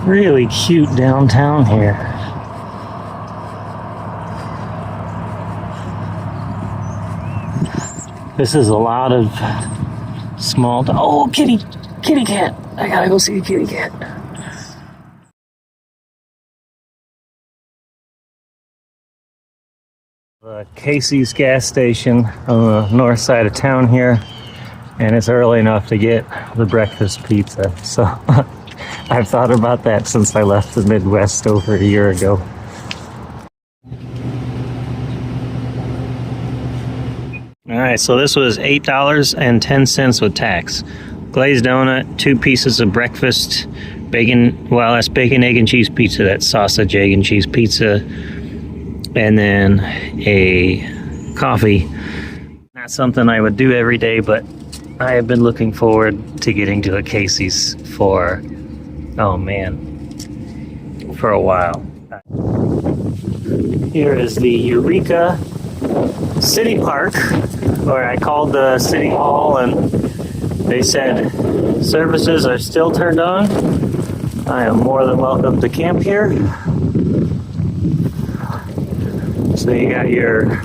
really cute downtown here. This is a lot of small... Oh, kitty cat. I gotta go see a kitty cat. Casey's gas station on the north side of town here, and it's early enough to get the breakfast pizza. So I've thought about that since I left the Midwest over a year ago. Alright, so this was $8.10 with tax. Glazed donut, 2 pieces of breakfast, bacon, well, that's bacon, egg, and cheese pizza. That's sausage, egg, and cheese pizza. And then a coffee. Not something I would do every day, but I have been looking forward to getting to a Casey's for, oh man, for a while. Here is the Eureka City Park, where I called the city hall and they said services are still turned on. I am more than welcome to camp here. So you got your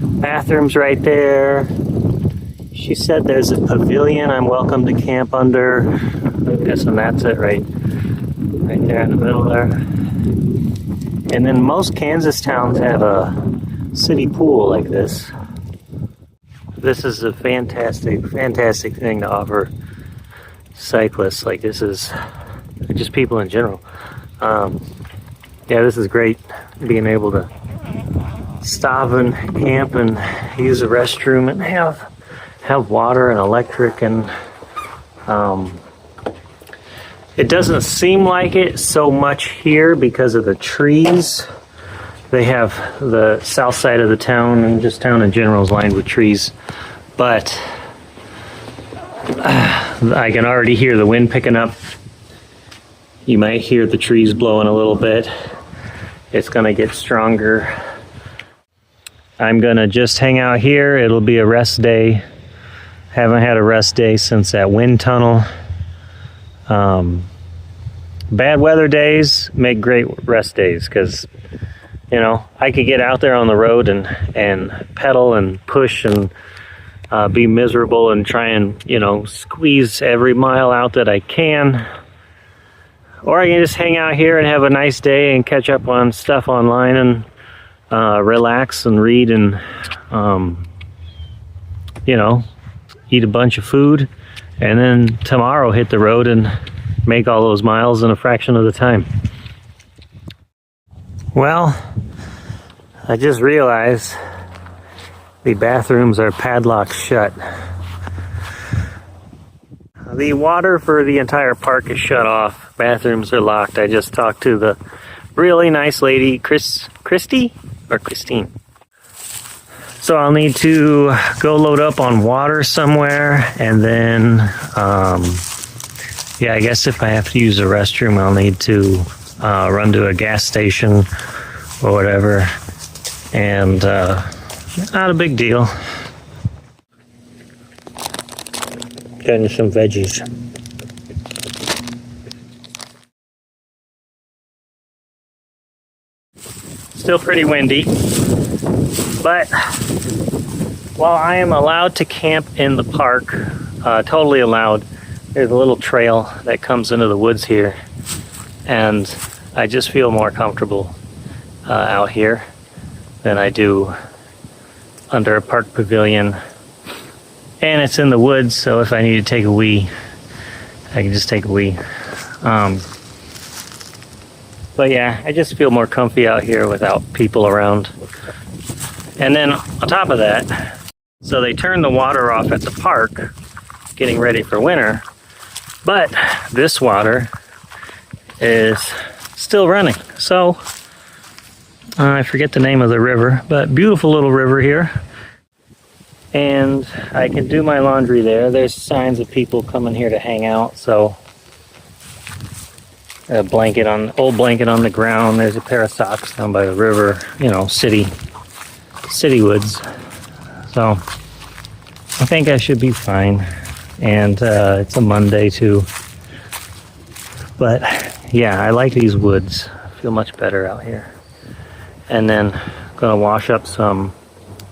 bathrooms right there. She said there's a pavilion I'm welcome to camp under. I'm guessing that's it right there in the middle there. And then most Kansas towns have a city pool like this. This is a fantastic thing to offer cyclists. Like, this is just people in general. Yeah, this is great, being able to stop and camp and use a restroom and have water and electric, and it doesn't seem like it so much here because of the trees. They have the south side of the town, and just town in general is lined with trees, but I can already hear the wind picking up. You might hear the trees blowing a little bit. It's gonna get stronger. I'm gonna just hang out here. It'll be a rest day. Haven't had a rest day since that wind tunnel. Bad weather days make great rest days, because you know, I could get out there on the road and pedal and push and be miserable and try and, you know, squeeze every mile out that I can. Or I can just hang out here and have a nice day and catch up on stuff online and relax and read and, you know, eat a bunch of food, and then tomorrow hit the road and make all those miles in a fraction of the time. Well, I just realized the bathrooms are padlocked shut. The water for the entire park is shut off. Bathrooms are locked. I just talked to the really nice lady, Christine? So I'll need to go load up on water somewhere, and then, yeah, I guess if I have to use the restroom, I'll need to run to a gas station or whatever, and not a big deal. Getting some veggies. Still pretty windy, but while I am allowed to camp in the park, totally allowed, there's a little trail that comes into the woods here, and I just feel more comfortable out here than I do under a park pavilion. And it's in the woods, so if I need to take a wee, I can just take a wee. But yeah, I just feel more comfy out here without people around. And then on top of that, so they turned the water off at the park, getting ready for winter, but this water is still running. So I forget the name of the river, but beautiful little river here. And I can do my laundry there. There's signs of people coming here to hang out, so a old blanket on the ground. There's a pair of socks down by the river, you know, city woods. So I think I should be fine. And it's a Monday too. But yeah, I like these woods. I feel much better out here. And then I'm gonna wash up some,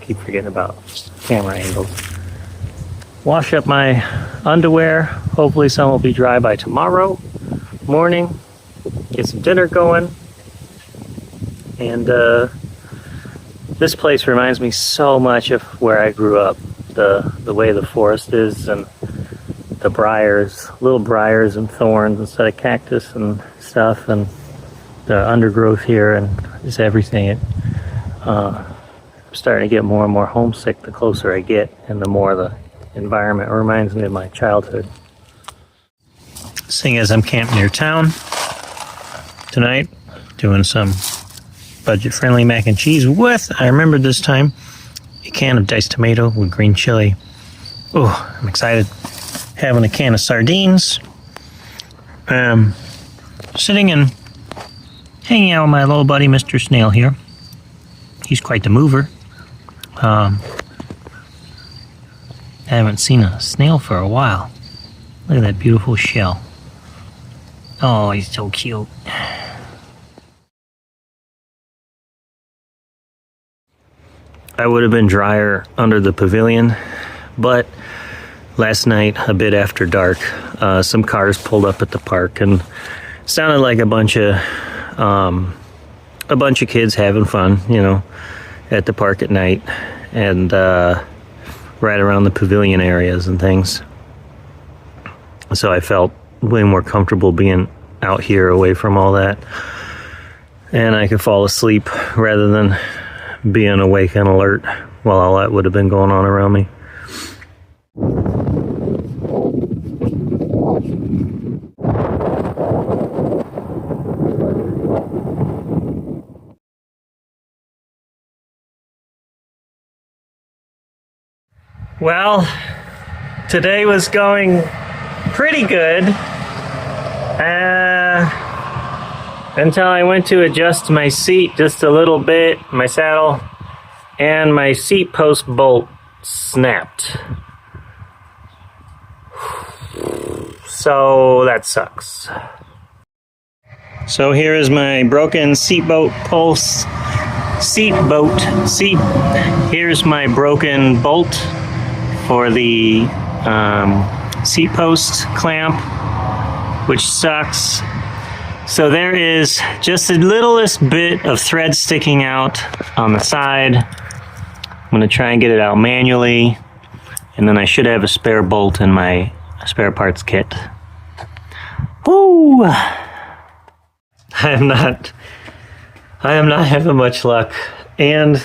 keep forgetting about camera angles. Wash up my underwear. Hopefully some will be dry by tomorrow morning. Get some dinner going. And this place reminds me so much of where I grew up. The way the forest is, and the briars, little briars and thorns instead of cactus and stuff, and the undergrowth here, and just everything. I'm starting to get more and more homesick the closer I get, and the more the environment reminds me of my childhood. Seeing as I'm camping near town tonight, doing some budget-friendly mac and cheese with, I remember this time, a can of diced tomato with green chili. Oh, I'm excited. Having a can of sardines. Sitting and hanging out with my little buddy, Mr. Snail here. He's quite the mover. I haven't seen a snail for a while. Look at that beautiful shell. Oh, he's so cute. I would have been drier under the pavilion, but last night, a bit after dark, some cars pulled up at the park, and it sounded like a bunch of kids having fun, you know, at the park at night, and right around the pavilion areas and things. So I felt way more comfortable being out here away from all that, and I could fall asleep rather than being awake and alert while all that would have been going on around me. Well, today was going pretty good until I went to adjust my seat just a little bit, my saddle, and my seat post bolt snapped. So that sucks. So here is my broken seat post. Here's my broken bolt for the seat post clamp, which sucks. So there is just the littlest bit of thread sticking out on the side. I'm going to try and get it out manually, and then I should have a spare bolt in my spare parts kit. Woo! I am not having much luck. And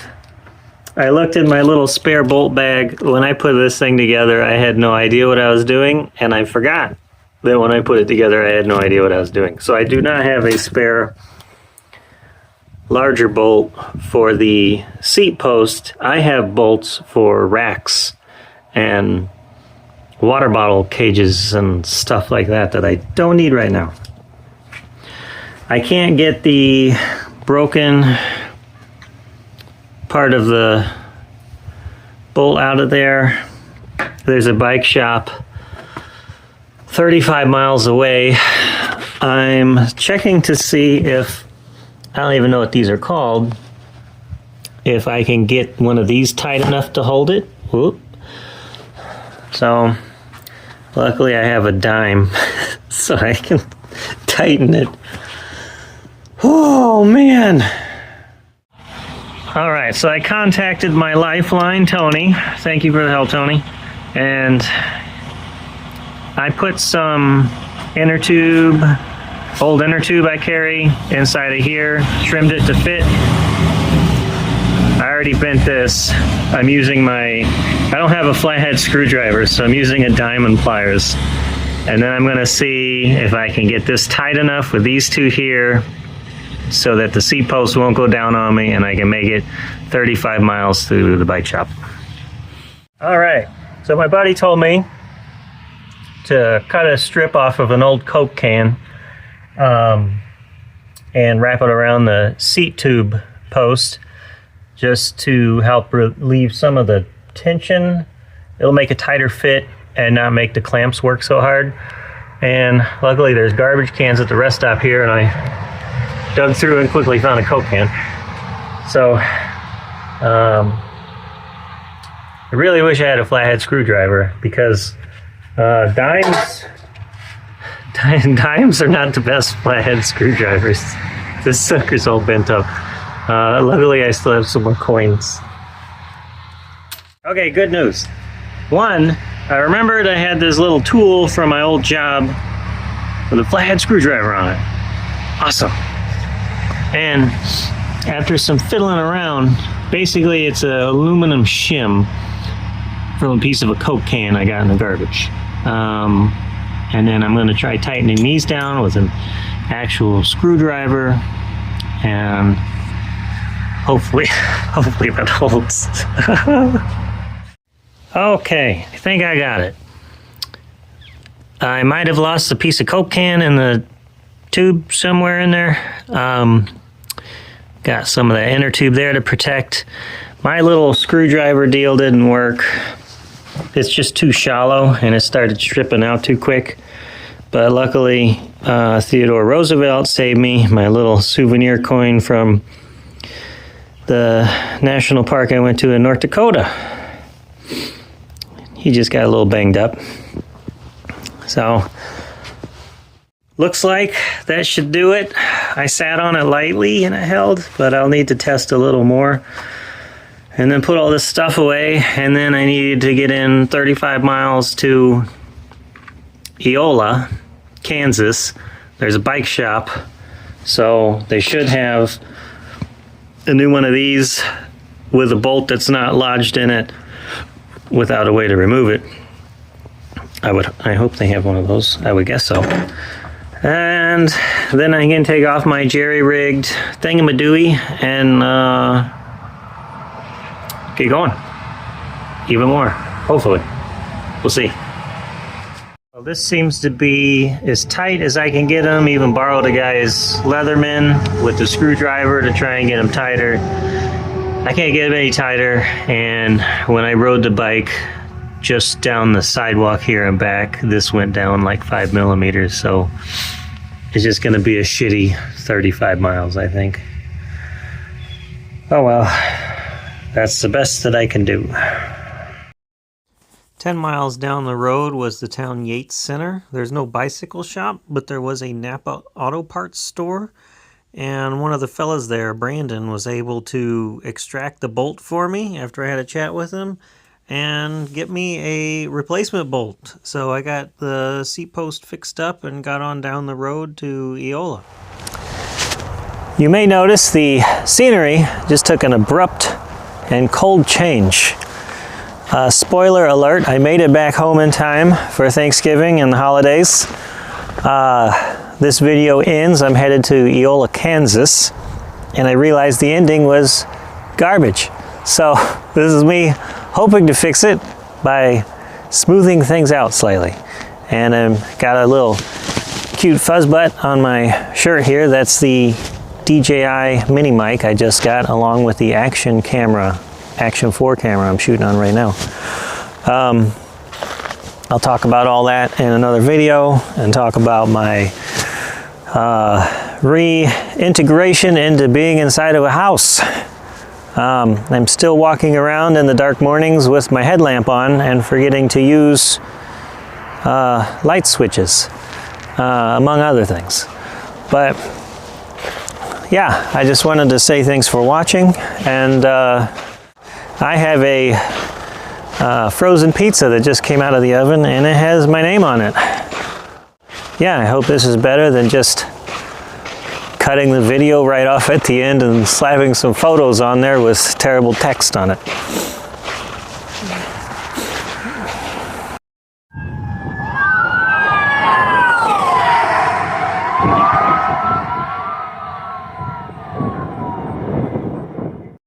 I looked in my little spare bolt bag. When I put this thing together, I had no idea what I was doing, and I forgot that when I put it together, I had no idea what I was doing. So I do not have a spare larger bolt for the seat post. I have bolts for racks and water bottle cages and stuff like that I don't need right now. I can't get the broken part of the bolt out of there. There's a bike shop 35 miles away. I'm checking to see if, I don't even know what these are called, if I can get one of these tight enough to hold it. Whoop. So luckily I have a dime so I can tighten it. Oh man. All right, so I contacted my lifeline, Tony. Thank you for the help, Tony. And I put some inner tube, old inner tube I carry inside of here, trimmed it to fit. I already bent this. I'm using I don't have a flathead screwdriver, so I'm using a diamond pliers. And then I'm gonna see if I can get this tight enough with these two here so that the seat post won't go down on me and I can make it 35 miles to the bike shop. All right, so my buddy told me to cut a strip off of an old Coke can and wrap it around the seat tube post just to help relieve some of the tension. It'll make a tighter fit and not make the clamps work so hard. And luckily there's garbage cans at the rest stop here, and I dug through and quickly found a Coke can. So I really wish I had a flathead screwdriver, because dimes are not the best flathead screwdrivers. This sucker's all bent up. Luckily I still have some more coins. Okay, good news. One, I remembered I had this little tool from my old job with a flathead screwdriver on it. Awesome. And after some fiddling around, basically it's an aluminum shim from a piece of a Coke can I got in the garbage. And then I'm going to try tightening these down with an actual screwdriver, and hopefully that holds. Okay, I think I got it. I might have lost a piece of Coke can in the tube somewhere in there. Got some of that inner tube there to protect. My little screwdriver deal didn't work. It's just too shallow and it started stripping out too quick. But luckily, Theodore Roosevelt saved me. My little souvenir coin from the national park I went to in North Dakota. He just got a little banged up. So, looks like that should do it. I sat on it lightly and it held, but I'll need to test a little more. And then put all this stuff away, and then I needed to get in 35 miles to Eola, Kansas. There's a bike shop, so they should have a new one of these with a bolt that's not lodged in it without a way to remove it. I hope they have one of those. I would guess so. And then I can take off my jerry-rigged thingamadooey and get going. Even more, hopefully. We'll see. Well, this seems to be as tight as I can get them. Even borrowed a guy's Leatherman with the screwdriver to try and get them tighter. I can't get them any tighter, and when I rode the bike just down the sidewalk here and back, this went down like 5 millimeters, so it's just gonna be a shitty 35 miles, I think. Oh well, that's the best that I can do. 10 miles down the road was the town Yates Center. There's no bicycle shop, but there was a Napa Auto Parts store. And one of the fellas there, Brandon, was able to extract the bolt for me after I had a chat with him and get me a replacement bolt. So I got the seat post fixed up and got on down the road to Eola. You may notice the scenery just took an abrupt and cold change. Spoiler alert, I made it back home in time for Thanksgiving and the holidays. This video ends, I'm headed to Eola, Kansas, and I realized the ending was garbage. So this is me hoping to fix it by smoothing things out slightly. And I've got a little cute fuzz butt on my shirt here. That's the DJI mini mic I just got, along with the Action 4 camera I'm shooting on right now. I'll talk about all that in another video and talk about my reintegration into being inside of a house. I'm still walking around in the dark mornings with my headlamp on and forgetting to use light switches, among other things. But yeah, I just wanted to say thanks for watching, and I have a frozen pizza that just came out of the oven, and it has my name on it. Yeah, I hope this is better than just cutting the video right off at the end and slapping some photos on there with terrible text on it.